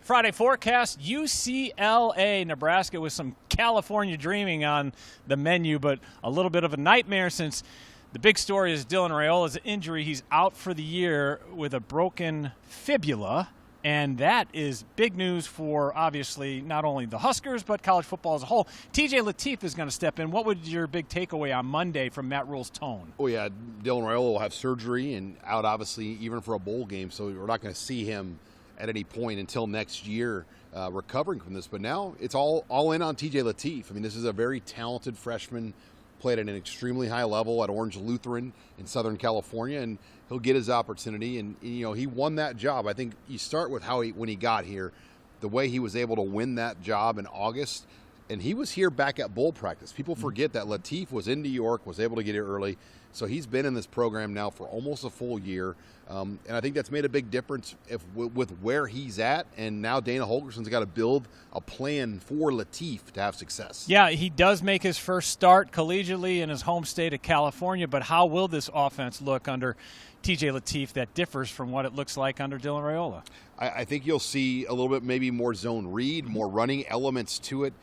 Friday forecast, UCLA, Nebraska, with some California dreaming on the menu, but a little bit of a nightmare since the big story is Dylan Raiola's injury. He's out for the year with a broken fibula, and that is big news for, obviously, not only the Huskers, but college football as a whole. TJ Latif is going to step in. What was your big takeaway on Monday from Matt Rule's tone? Oh, yeah, Dylan Raiola will have surgery and out, obviously, even for a bowl game, so we're not going to see him at any point until next year recovering from this. But now it's all in on TJ Latif. I mean, this is a very talented freshman, played at an extremely high level at Orange Lutheran in Southern California, and he'll get his opportunity. And, you know, he won that job. I think you start with when he got here, the way he was able to win that job in August. And he was here back at bowl practice. People forget that Latif was in New York, was able to get here early. So he's been in this program now for almost a full year. And I think that's made a big difference with where he's at. And now Dana Holgerson's got to build a plan for Latif to have success. Yeah, he does make his first start collegiately in his home state of California. But how will this offense look under TJ Latif that differs from what it looks like under Dylan Raiola? I think you'll see a little bit maybe more zone read, more running elements to it.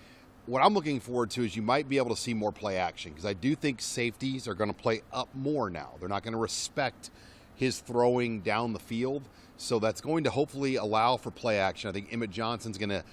What I'm looking forward to is you might be able to see more play action, because I do think safeties are going to play up more now. They're not going to respect his throwing down the field, so that's going to hopefully allow for play action. I think Emmett Johnson's going to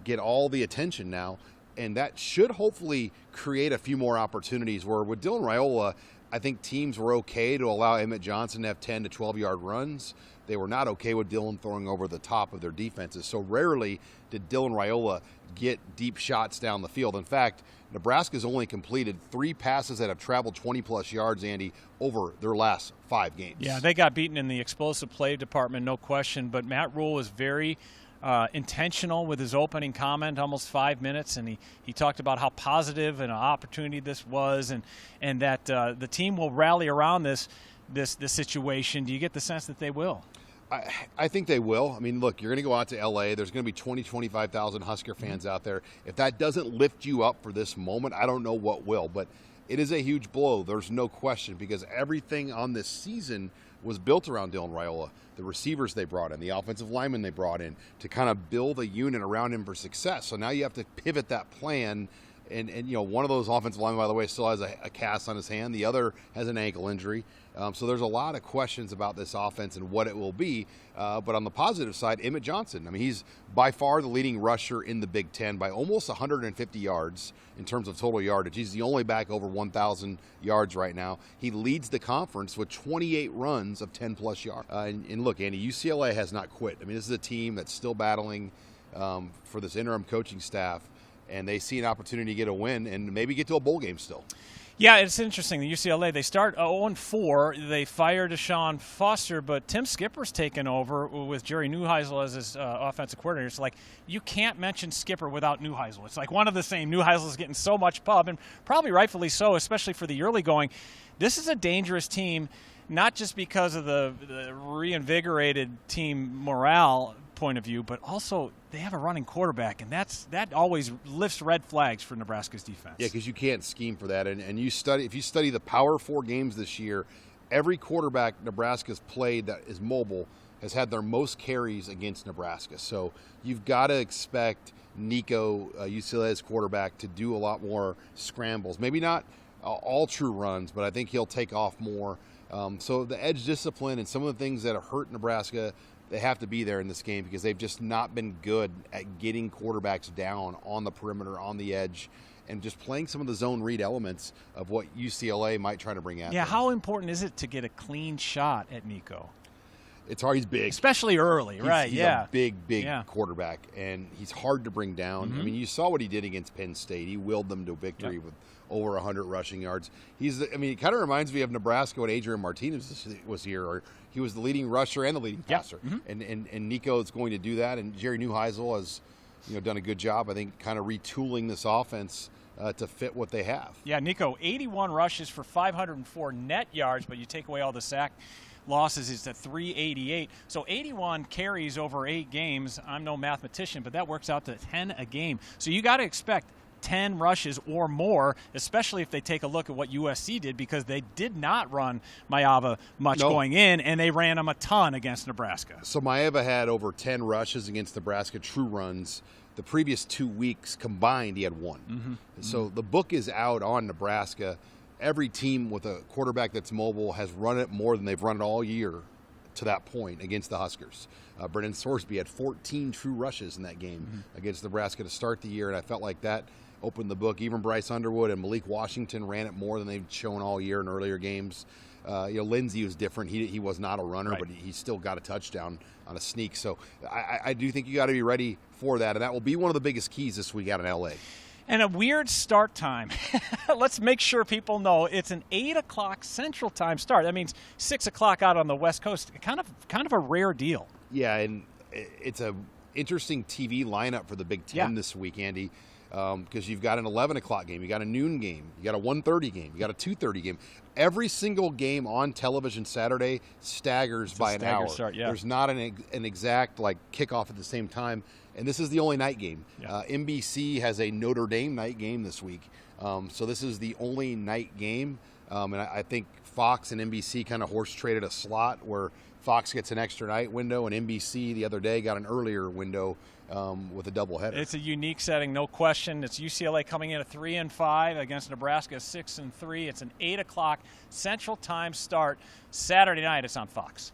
get all the attention now, and that should hopefully create a few more opportunities where with Dylan Raiola, I think teams were okay to allow Emmett Johnson to have 10 to 12-yard runs. They were not okay with Dylan throwing over the top of their defenses. So rarely did Dylan Raiola get deep shots down the field. In fact, Nebraska's only completed 3 passes that have traveled 20-plus yards, Andy, over their last 5 games. Yeah, they got beaten in the explosive play department, no question. But Matt Rule was very intentional with his opening comment, almost 5 minutes, and he talked about how positive an opportunity this was, and that the team will rally around this situation. Do you get the sense that they will? I think they will. I mean, look, you're going to go out to L.A. There's going to be 25,000 Husker fans out there. If that doesn't lift you up for this moment, I don't know what will. But it is a huge blow. There's no question, because everything on this season was built around Dylan Raiola. The receivers they brought in, the offensive linemen they brought in to kind of build a unit around him for success. So now you have to pivot that plan. And you know, one of those offensive linemen, by the way, still has a cast on his hand. The other has an ankle injury. So there's a lot of questions about this offense and what it will be. But on the positive side, Emmett Johnson, I mean, he's by far the leading rusher in the Big Ten by almost 150 yards in terms of total yardage. He's the only back over 1,000 yards right now. He leads the conference with 28 runs of 10-plus yards. And look, Andy, UCLA has not quit. I mean, this is a team that's still battling for this interim coaching staff. And they see an opportunity to get a win and maybe get to a bowl game still. Yeah, it's interesting. The UCLA, they start 0-4. They fire Deshaun Foster, but Tim Skipper's taken over with Jerry Neuheisel as his offensive coordinator. It's like you can't mention Skipper without Neuheisel. It's like one of the same. Neuheisel's getting so much pub, and probably rightfully so, especially for the early going. This is a dangerous team, not just because of the reinvigorated team morale point of view, but also they have a running quarterback, and that always lifts red flags for Nebraska's defense. Yeah, because you can't scheme for that. And if you study the Power 4 games this year, every quarterback Nebraska's played that is mobile has had their most carries against Nebraska. So you've got to expect Nico, UCLA's quarterback, to do a lot more scrambles. Maybe not all true runs, but I think he'll take off more. So the edge discipline and some of the things that have hurt Nebraska, they have to be there in this game, because they've just not been good at getting quarterbacks down on the perimeter, on the edge, and just playing some of the zone read elements of what UCLA might try to bring at them. Yeah, how important is it to get a clean shot at Nico? It's hard. He's big. Especially early, right? He's a big quarterback, and he's hard to bring down. Mm-hmm. I mean, you saw what he did against Penn State. He willed them to victory with over 100 rushing yards. It kind of reminds me of Nebraska when Adrian Martinez was here, or he was the leading rusher and the leading passer. Mm-hmm. And Nico is going to do that, and Jerry Neuheisel has done a good job, I think, kind of retooling this offense to fit what they have. Yeah, Nico, 81 rushes for 504 net yards, but you take away all the sack losses, is at 388. So 81 carries over 8 games. I'm no mathematician, but that works out to 10 a game. So you got to expect 10 rushes or more, especially if they take a look at what USC did, because they did not run Maeva much going in, and they ran him a ton against Nebraska. So Maeva had over 10 rushes against Nebraska, true runs. The previous 2 weeks combined, he had 1. So the book is out on Nebraska. Every team with a quarterback that's mobile has run it more than they've run it all year to that point against the Huskers. Brennan Sorsby had 14 true rushes in that game against Nebraska to start the year, and I felt like that opened the book. Even Bryce Underwood and Malik Washington ran it more than they've shown all year in earlier games. Lindsey was different. He was not a runner, but he still got a touchdown on a sneak. So I do think you got to be ready for that, and that will be one of the biggest keys this week out in L.A. And a weird start time. Let's make sure people know it's an 8 o'clock Central Time start. That means 6 o'clock out on the West Coast. Kind of a rare deal. Yeah, and it's a interesting TV lineup for the Big Ten this week, Andy, because you've got an 11 o'clock game, you got a noon game, you got a 1:30 game, you got a 2:30 game. Every single game on television Saturday staggers by an hour. Start, There's not an exact kickoff at the same time, and this is the only night game. NBC has a Notre Dame night game this week, so this is the only night game, and I think Fox and NBC kind of horse traded a slot where Fox gets an extra night window, and NBC the other day got an earlier window with a doubleheader. It's a unique setting, no question. It's UCLA coming in at 3-5 against Nebraska 6-3. It's an 8 o'clock Central Time start Saturday night. It's on Fox.